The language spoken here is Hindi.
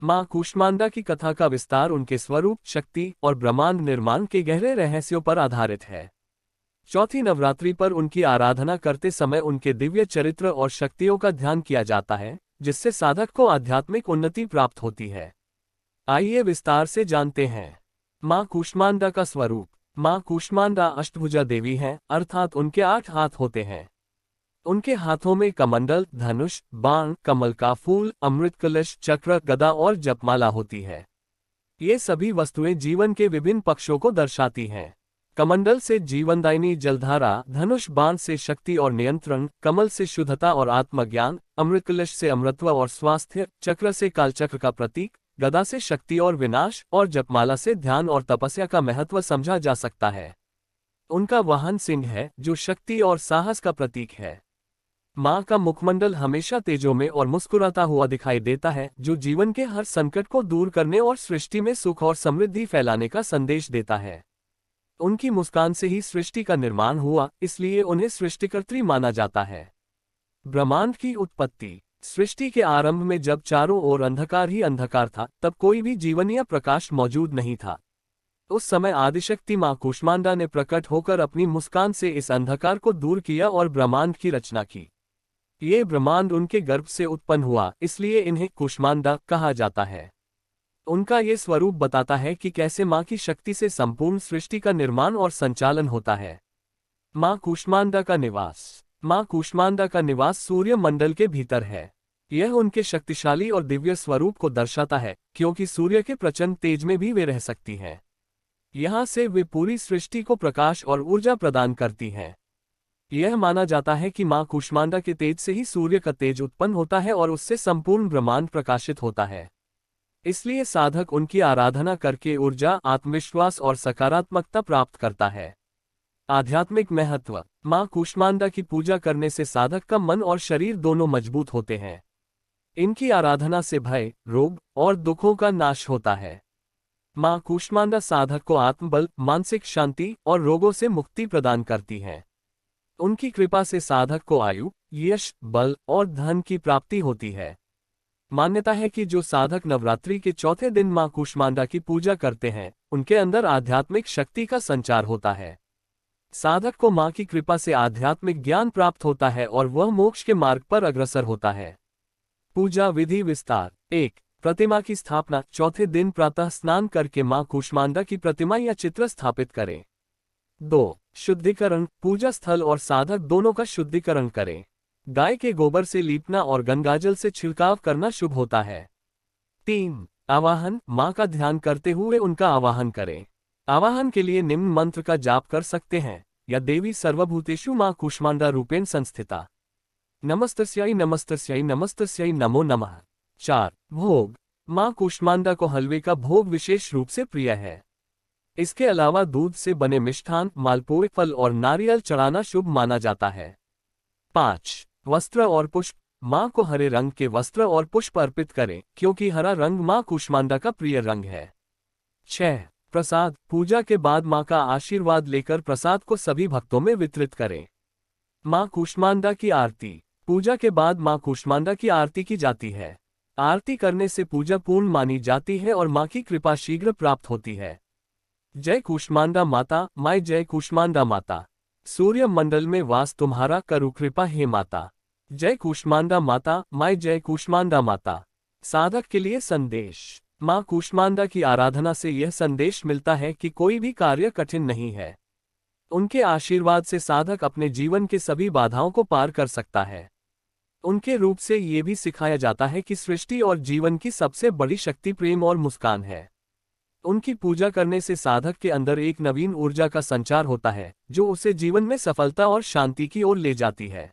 माँ कूष्मांडा की कथा का विस्तार उनके स्वरूप, शक्ति और ब्रह्मांड निर्माण के गहरे रहस्यों पर आधारित है। चौथी नवरात्रि पर उनकी आराधना करते समय उनके दिव्य चरित्र और शक्तियों का ध्यान किया जाता है, जिससे साधक को आध्यात्मिक उन्नति प्राप्त होती है। आइए विस्तार से जानते हैं। माँ कूष्मांडा का स्वरूप। माँ कूष्मांडा अष्टभुजा देवी हैं, अर्थात उनके 8 हाथ होते हैं। उनके हाथों में कमंडल, धनुष, बाण, कमल का फूल, अमृत कलश, चक्र, गदा और जपमाला होती है। ये सभी वस्तुएं जीवन के विभिन्न पक्षों को दर्शाती हैं। कमंडल से जीवनदायिनी जलधारा, धनुष बाण से शक्ति और नियंत्रण, कमल से शुद्धता और आत्मज्ञान, अमृत कलश से अमृतत्व और स्वास्थ्य, चक्र से कालचक्र का प्रतीक, गदा से शक्ति और विनाश और जपमाला से ध्यान और तपस्या का महत्व समझा जा सकता है। उनका वाहन सिंह है, जो शक्ति और साहस का प्रतीक है। माँ का मुखमंडल हमेशा तेजों में और मुस्कुराता हुआ दिखाई देता है, जो जीवन के हर संकट को दूर करने और सृष्टि में सुख और समृद्धि फैलाने का संदेश देता है। उनकी मुस्कान से ही सृष्टि का निर्माण हुआ, इसलिए उन्हें सृष्टिकर्त्री माना जाता है। ब्रह्मांड की उत्पत्ति। सृष्टि के आरंभ में जब चारों ओर अंधकार ही अंधकार था, तब कोई भी जीवन या प्रकाश मौजूद नहीं था। उस समय आदिशक्ति माँ कूष्मांडा ने प्रकट होकर अपनी मुस्कान से इस अंधकार को दूर किया और ब्रह्मांड की रचना की। ये ब्रह्मांड उनके गर्भ से उत्पन्न हुआ, इसलिए इन्हें कूष्मांडा कहा जाता है। उनका ये स्वरूप बताता है कि कैसे माँ की शक्ति से संपूर्ण सृष्टि का निर्माण और संचालन होता है। माँ कूष्मांडा का निवास। माँ कूष्मांडा का निवास सूर्य मंडल के भीतर है। यह उनके शक्तिशाली और दिव्य स्वरूप को दर्शाता है, क्योंकि सूर्य के प्रचंड तेज में भी वे रह सकती हैं। यहाँ से वे पूरी सृष्टि को प्रकाश और ऊर्जा प्रदान करती हैं। यह माना जाता है कि माँ कूष्मांडा के तेज से ही सूर्य का तेज उत्पन्न होता है और उससे संपूर्ण ब्रह्मांड प्रकाशित होता है। इसलिए साधक उनकी आराधना करके ऊर्जा, आत्मविश्वास और सकारात्मकता प्राप्त करता है। आध्यात्मिक महत्व। माँ कूष्मांडा की पूजा करने से साधक का मन और शरीर दोनों मजबूत होते हैं। इनकी आराधना से भय, रोग और दुखों का नाश होता है। माँ कूष्मांडा साधक को आत्मबल, मानसिक शांति और रोगों से मुक्ति प्रदान करती हैं। उनकी कृपा से साधक को आयु, यश, बल और धन की प्राप्ति होती है। मान्यता है कि जो साधक नवरात्रि के चौथे दिन माँ कूष्मांडा की पूजा करते हैं, उनके अंदर आध्यात्मिक शक्ति का संचार होता है। साधक को माँ की कृपा से आध्यात्मिक ज्ञान प्राप्त होता है और वह मोक्ष के मार्ग पर अग्रसर होता है। पूजा विधि विस्तार। 1. प्रतिमा की स्थापना। चौथे दिन प्रातः स्नान करके माँ कूष्मांडा की प्रतिमा या चित्र स्थापित करें। 2. शुद्धिकरण। पूजा स्थल और साधक दोनों का शुद्धिकरण करें। गाय के गोबर से लीपना और गंगाजल से छिड़काव करना शुभ होता है। 3. आवाहन। माँ का ध्यान करते हुए उनका आवाहन करें। आवाहन के लिए निम्न मंत्र का जाप कर सकते हैं। या देवी सर्वभूतेषु माँ कूष्मांडा रूपेण संस्थिता। नमस्तस्यै नमस्तस्यै नमस्तस्यै नमो नमः। 4. भोग। माँ कूष्मांडा को हलवे का भोग विशेष रूप से प्रिय है। इसके अलावा दूध से बने मिष्ठान, मालपुए, फल और नारियल चढ़ाना शुभ माना जाता है। 5. वस्त्र और पुष्प। माँ को हरे रंग के वस्त्र और पुष्प अर्पित करें, क्योंकि हरा रंग माँ कूष्मांडा का प्रिय रंग है। 6. प्रसाद। पूजा के बाद माँ का आशीर्वाद लेकर प्रसाद को सभी भक्तों में वितरित करें। माँ कूष्मांडा की आरती। पूजा के बाद माँ कूष्मांडा की आरती की जाती है। आरती करने से पूजा पूर्ण मानी जाती है और माँ की कृपा शीघ्र प्राप्त होती है। जय कूष्मांडा माता, माय जय कूष्मांडा माता। सूर्य मंडल में वास तुम्हारा, करु कृपा हे माता। जय कूष्मांडा माता, माय जय कूष्मांडा माता। साधक के लिए संदेश। माँ कूष्मांडा की आराधना से यह संदेश मिलता है कि कोई भी कार्य कठिन नहीं है। उनके आशीर्वाद से साधक अपने जीवन के सभी बाधाओं को पार कर सकता है। उनके रूप से ये भी सिखाया जाता है कि सृष्टि और जीवन की सबसे बड़ी शक्ति प्रेम और मुस्कान है। उनकी पूजा करने से साधक के अंदर एक नवीन ऊर्जा का संचार होता है, जो उसे जीवन में सफलता और शांति की ओर ले जाती है।